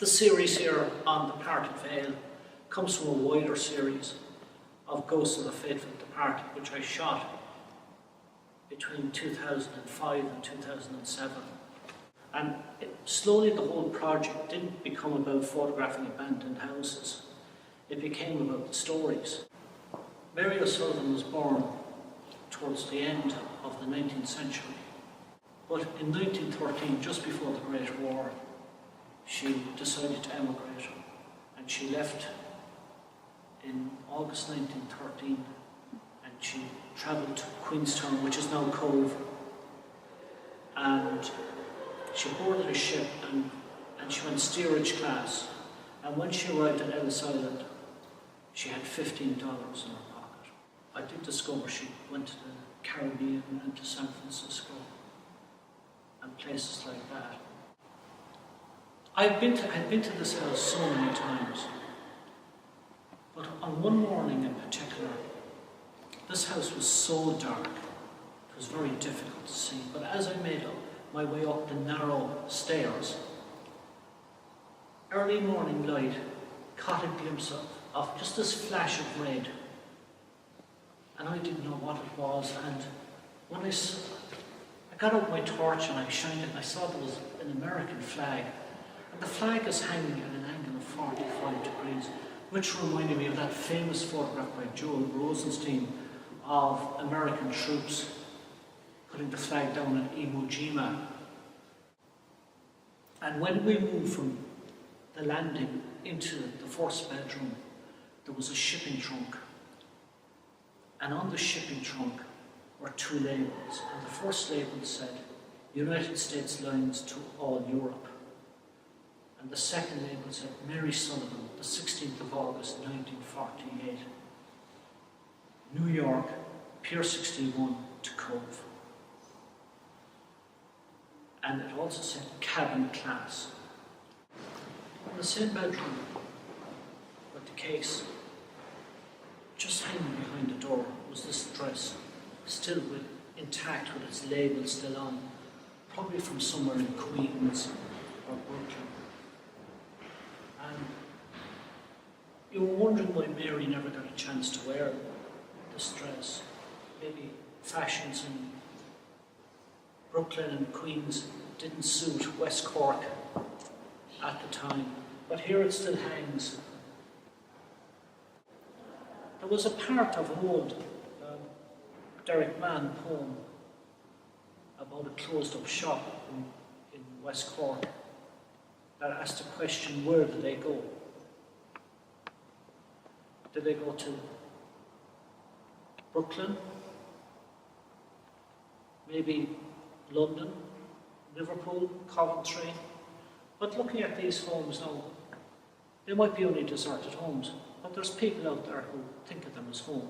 The series here on the Departed Vale comes from a wider series of Ghosts of the Faithful Departed, which I shot between 2005 and 2007. And slowly the whole project didn't become about photographing abandoned houses. It became about the stories. Mary O'Sullivan was born towards the end of the 19th century. But in 1913, just before the Great War, she decided to emigrate, and she left in August 1913, and she travelled to Queenstown, which is now Cove, and she boarded a ship and she went steerage class, and when she arrived at Ellis Island, she had $15 in her pocket. I did discover she went to the Caribbean and to San Francisco and places like that. I'd been to this house so many times, but on one morning in particular, this house was so dark, it was very difficult to see, but as I made my way up the narrow stairs, early morning light caught a glimpse of just this flash of red, and I didn't know what it was, and when I got out my torch and I shined it, and I saw there was an American flag. And the flag is hanging at an angle of 45 degrees, which reminded me of that famous photograph by Joel Rosenstein of American troops putting the flag down at Iwo Jima. And when we moved from the landing into the first bedroom, there was a shipping trunk. And on the shipping trunk were two labels. And the first label said, United States Lines to all Europe. And the second label said, Mary Sullivan, the 16th of August, 1948. New York, Pier 61 to Cove. And it also said cabin class. In the same bedroom with the case, just hanging behind the door was this dress, still intact with its label still on, probably from somewhere in Queens or Brooklyn. And you were wondering why Mary never got a chance to wear this dress. Maybe fashions in Brooklyn and Queens didn't suit West Cork at the time, but here it still hangs. There was a part of an old Derek Mann poem about a closed-up shop in West Cork that asked the question, where did they go? Did they go to Brooklyn? Maybe London, Liverpool, Coventry? But looking at these homes now, they might be only deserted homes, but there's people out there who think of them as home.